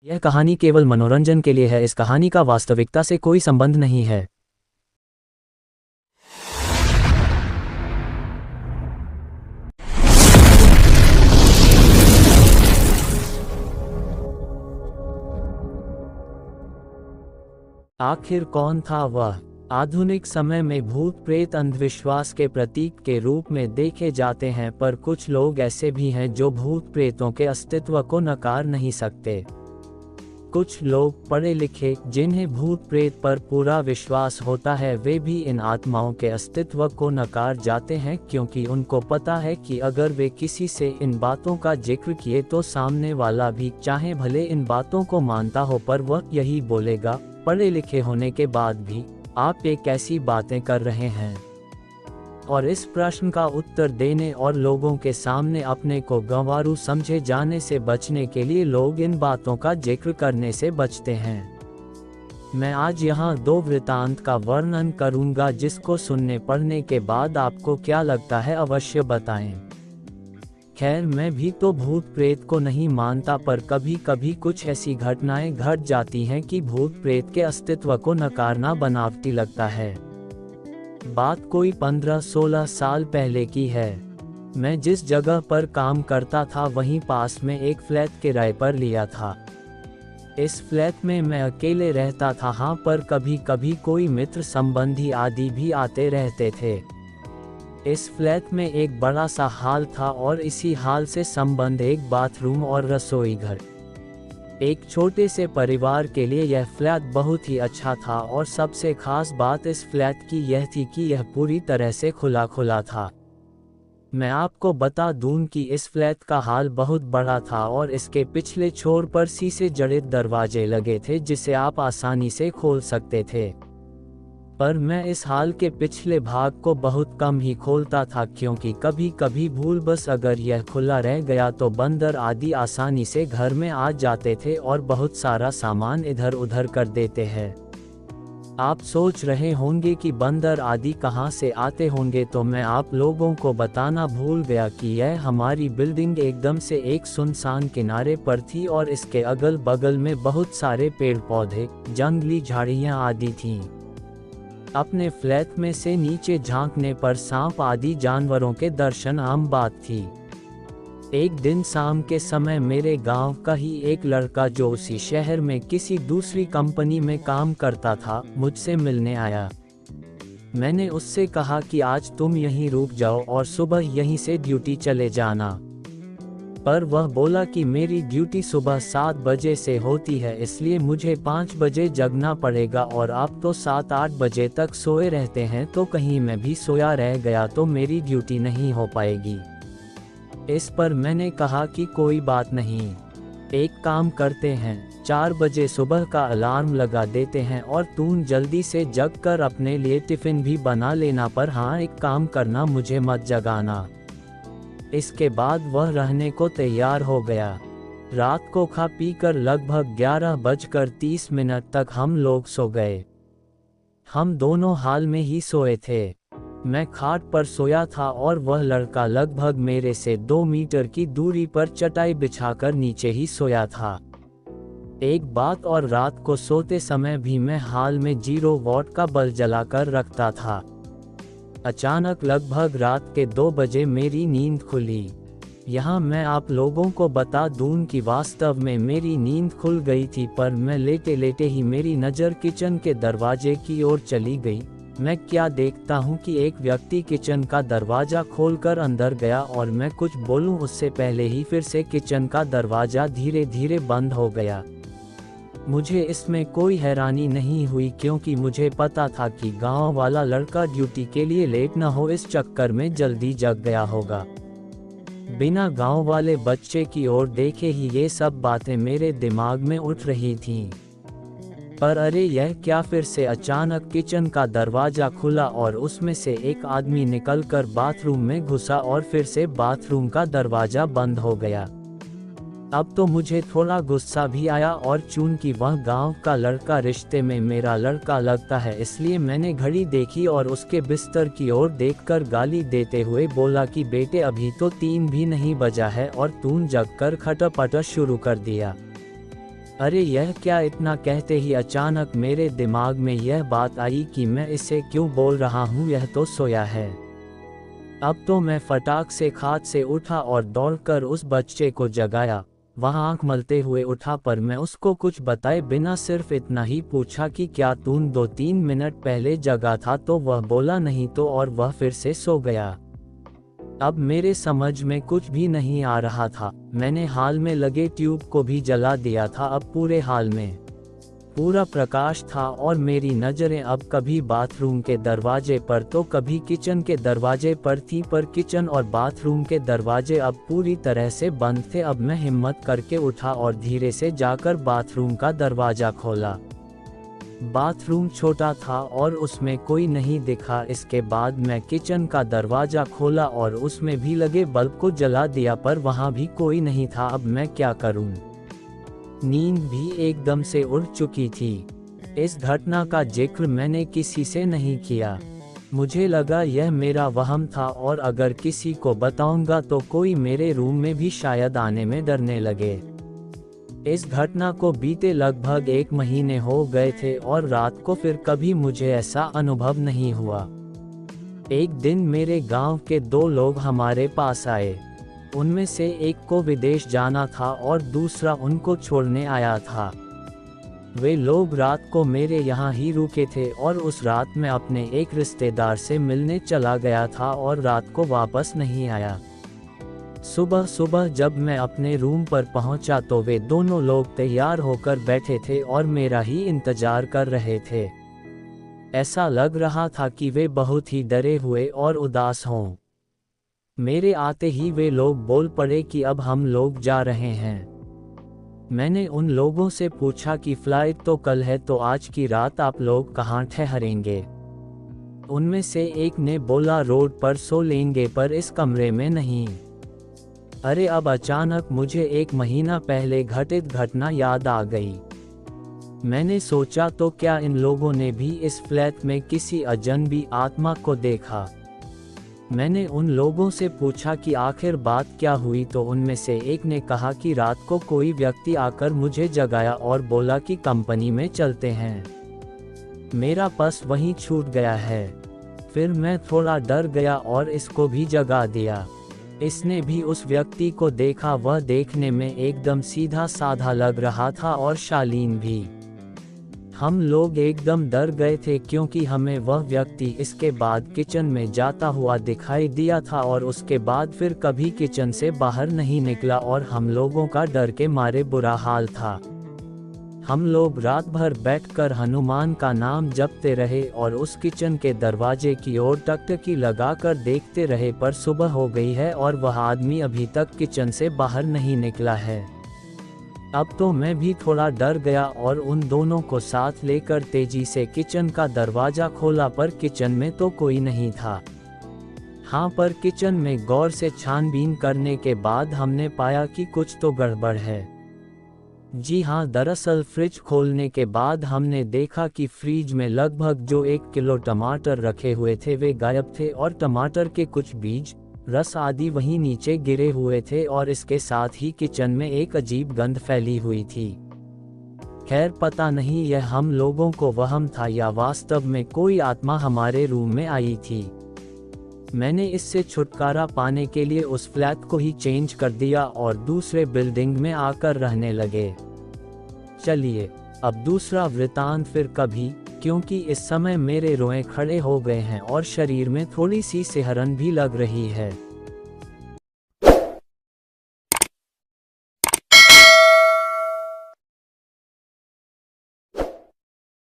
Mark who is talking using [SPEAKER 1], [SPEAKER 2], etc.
[SPEAKER 1] यह कहानी केवल मनोरंजन के लिए है। इस कहानी का वास्तविकता से कोई संबंध नहीं है। आखिर कौन था वह? आधुनिक समय में भूत प्रेत अंधविश्वास के प्रतीक के रूप में देखे जाते हैं, पर कुछ लोग ऐसे भी हैं जो भूत प्रेतों के अस्तित्व को नकार नहीं सकते। कुछ लोग पढ़े लिखे, जिन्हें भूत प्रेत पर पूरा विश्वास होता है, वे भी इन आत्माओं के अस्तित्व को नकार जाते हैं, क्योंकि उनको पता है कि अगर वे किसी से इन बातों का जिक्र किए तो सामने वाला भी, चाहे भले इन बातों को मानता हो, पर वह यही बोलेगा, पढ़े लिखे होने के बाद भी आप ये कैसी बातें कर रहे हैं। और इस प्रश्न का उत्तर देने और लोगों के सामने अपने को गंवारू समझे जाने से बचने के लिए लोग इन बातों का जिक्र करने से बचते हैं। मैं आज यहाँ दो वृतांत का वर्णन करूँगा, जिसको सुनने पढ़ने के बाद आपको क्या लगता है अवश्य बताएं। खैर, मैं भी तो भूत प्रेत को नहीं मानता, पर कभी कभी कुछ ऐसी घटनाएं घट जाती हैं कि भूत प्रेत के अस्तित्व को नकारना बनावटी लगता है। बात कोई 15-16 साल पहले की है। मैं जिस जगह पर काम करता था वहीं पास में एक फ्लैट किराए पर लिया था। इस फ्लैट में मैं अकेले रहता था, हाँ, पर कभी कभी कोई मित्र संबंधी आदि भी आते रहते थे। इस फ्लैट में एक बड़ा सा हॉल था और इसी हॉल से संबंध एक बाथरूम और रसोई घर। एक छोटे से परिवार के लिए यह फ्लैट बहुत ही अच्छा था, और सबसे खास बात इस फ्लैट की यह थी कि यह पूरी तरह से खुला खुला था। मैं आपको बता दूं कि इस फ्लैट का हॉल बहुत बड़ा था और इसके पिछले छोर पर शीशे जड़े दरवाजे लगे थे, जिसे आप आसानी से खोल सकते थे। पर मैं इस हॉल के पिछले भाग को बहुत कम ही खोलता था, क्योंकि कभी कभी भूलवश अगर यह खुला रह गया तो बंदर आदि आसानी से घर में आ जाते थे और बहुत सारा सामान इधर उधर कर देते हैं। आप सोच रहे होंगे कि बंदर आदि कहां से आते होंगे, तो मैं आप लोगों को बताना भूल गया कि यह हमारी बिल्डिंग एकदम से एक सुनसान किनारे पर थी और इसके अगल बगल में बहुत सारे पेड़ पौधे, जंगली झाड़ियां आदि थीं। अपने फ्लैट में से नीचे झांकने पर सांप आदि जानवरों के दर्शन आम बात थी। एक दिन शाम के समय मेरे गांव का ही एक लड़का, जो उसी शहर में किसी दूसरी कंपनी में काम करता था, मुझसे मिलने आया। मैंने उससे कहा कि आज तुम यहीं रुक जाओ और सुबह यहीं से ड्यूटी चले जाना। पर वह बोला कि मेरी ड्यूटी सुबह 7 बजे से होती है, इसलिए मुझे 5 बजे जगना पड़ेगा, और आप तो 7-8 बजे तक सोए रहते हैं, तो कहीं मैं भी सोया रह गया तो मेरी ड्यूटी नहीं हो पाएगी। इस पर मैंने कहा कि कोई बात नहीं, एक काम करते हैं, 4 बजे सुबह का अलार्म लगा देते हैं और तुम जल्दी से जग कर अपने लिए टिफिन भी बना लेना, पर हाँ, एक काम करना, मुझे मत जगाना। इसके बाद वह रहने को तैयार हो गया। रात को खा पी कर लगभग 11:30 तक हम लोग सो गए। हम दोनों हाल में ही सोए थे। मैं खाट पर सोया था और वह लड़का लगभग मेरे से 2 मीटर की दूरी पर चटाई बिछाकर नीचे ही सोया था। एक बात और, रात को सोते समय भी मैं हाल में 0 वॉट का बल्ब जलाकर रखता था। अचानक लगभग रात के 2 बजे मेरी नींद खुली। यहाँ मैं आप लोगों को बता दूं कि वास्तव में मेरी नींद खुल गई थी, पर मैं लेटे लेटे ही मेरी नज़र किचन के दरवाजे की ओर चली गई। मैं क्या देखता हूँ कि एक व्यक्ति किचन का दरवाज़ा खोलकर अंदर गया, और मैं कुछ बोलूँ उससे पहले ही फिर से किचन का दरवाज़ा धीरे धीरे बंद हो गया। मुझे इसमें कोई हैरानी नहीं हुई, क्योंकि मुझे पता था कि गांव वाला लड़का ड्यूटी के लिए लेट न हो, इस चक्कर में जल्दी जग गया होगा। बिना गांव वाले बच्चे की ओर देखे ही ये सब बातें मेरे दिमाग में उठ रही थीं। पर अरे यह क्या, फिर से अचानक किचन का दरवाज़ा खुला और उसमें से एक आदमी निकलकर बाथरूम में घुसा, और फिर से बाथरूम का दरवाज़ा बंद हो गया। अब तो मुझे थोड़ा गुस्सा भी आया, और चूंकि वह गांव का लड़का रिश्ते में मेरा लड़का लगता है, इसलिए मैंने घड़ी देखी और उसके बिस्तर की ओर देखकर गाली देते हुए बोला कि बेटे, अभी तो 3 भी नहीं बजा है और तूने जगकर खटपट शुरू कर दिया। अरे यह क्या! इतना कहते ही अचानक मेरे दिमाग में यह बात आई कि मैं इसे क्यों बोल रहा हूँ, यह तो सोया है। अब तो मैं फटाक से खाट से उठा और दौड़कर उस बच्चे को जगाया। वह आंख मलते हुए उठा, पर मैं उसको कुछ बताए बिना सिर्फ इतना ही पूछा कि क्या तूने 2-3 मिनट पहले जगा था, तो वह बोला नहीं तो, और वह फिर से सो गया। अब मेरे समझ में कुछ भी नहीं आ रहा था। मैंने हाल में लगे ट्यूब को भी जला दिया था। अब पूरे हाल में पूरा प्रकाश था और मेरी नज़रें अब कभी बाथरूम के दरवाजे पर तो कभी किचन के दरवाजे पर थी, पर किचन और बाथरूम के दरवाजे अब पूरी तरह से बंद थे। अब मैं हिम्मत करके उठा और धीरे से जाकर बाथरूम का दरवाज़ा खोला। बाथरूम छोटा था और उसमें कोई नहीं दिखा। इसके बाद मैं किचन का दरवाज़ा खोला और उसमें भी लगे बल्ब को जला दिया, पर वहाँ भी कोई नहीं था। अब मैं क्या करूँ? नींद भी एकदम से उड़ चुकी थी। इस घटना का जिक्र मैंने किसी से नहीं किया। मुझे लगा यह मेरा वहम था, और अगर किसी को बताऊंगा तो कोई मेरे रूम में भी शायद आने में डरने लगे। इस घटना को बीते लगभग 1 महीने हो गए थे और रात को फिर कभी मुझे ऐसा अनुभव नहीं हुआ। एक दिन मेरे गांव के 2 लोग हमारे पास आए। उनमें से एक को विदेश जाना था और दूसरा उनको छोड़ने आया था। वे लोग रात को मेरे यहाँ ही रुके थे और उस रात मैं अपने एक रिश्तेदार से मिलने चला गया था और रात को वापस नहीं आया। सुबह जब मैं अपने रूम पर पहुंचा तो वे दोनों लोग तैयार होकर बैठे थे और मेरा ही इंतजार कर रहे थे। ऐसा लग रहा था कि वे बहुत ही डरे हुए और उदास हों। मेरे आते ही वे लोग बोल पड़े कि अब हम लोग जा रहे हैं। मैंने उन लोगों से पूछा कि फ्लाइट तो कल है, तो आज की रात आप लोग कहाँ ठहरेंगे? उनमें से एक ने बोला रोड पर सो लेंगे, पर इस कमरे में नहीं। अरे अब अचानक मुझे 1 महीना पहले घटित घटना याद आ गई। मैंने सोचा तो क्या इन लोगों ने भी इस फ्लैट में किसी अजनबी आत्मा को देखा? मैंने उन लोगों से पूछा कि आखिर बात क्या हुई, तो उनमें से एक ने कहा कि रात को कोई व्यक्ति आकर मुझे जगाया और बोला कि कंपनी में चलते हैं। मेरा बस वहीं छूट गया है। फिर मैं थोड़ा डर गया और इसको भी जगा दिया। इसने भी उस व्यक्ति को देखा। वह देखने में एकदम सीधा साधा लग रहा था और शालीन भी। हम लोग एकदम डर गए थे क्योंकि हमें वह व्यक्ति इसके बाद किचन में जाता हुआ दिखाई दिया था और उसके बाद फिर कभी किचन से बाहर नहीं निकला और हम लोगों का डर के मारे बुरा हाल था। हम लोग रात भर बैठकर हनुमान का नाम जपते रहे और उस किचन के दरवाजे की ओर टकटकी लगाकर देखते रहे, पर सुबह हो गई है और वह आदमी अभी तक किचन से बाहर नहीं निकला है। अब तो मैं भी थोड़ा डर गया और उन दोनों को साथ लेकर तेजी से किचन का दरवाज़ा खोला, पर किचन में तो कोई नहीं था। हाँ, पर किचन में गौर से छानबीन करने के बाद हमने पाया कि कुछ तो गड़बड़ है। जी हाँ, दरअसल फ्रिज खोलने के बाद हमने देखा कि फ्रिज में लगभग जो 1 किलो टमाटर रखे हुए थे वे गायब थे और टमाटर के कुछ बीज, रस आदि वहीं नीचे गिरे हुए थे और इसके साथ ही किचन में एक अजीब गंध फैली हुई थी। खैर पता नहीं यह हम लोगों को वहम था या वास्तव में कोई आत्मा हमारे रूम में आई थी। मैंने इससे छुटकारा पाने के लिए उस फ्लैट को ही चेंज कर दिया और दूसरे बिल्डिंग में आकर रहने लगे। चलिए अब दूसरा वृतांत फिर कभी, क्योंकि इस समय मेरे रोए खड़े हो गए हैं और शरीर में थोड़ी सी सिहरन भी लग रही है।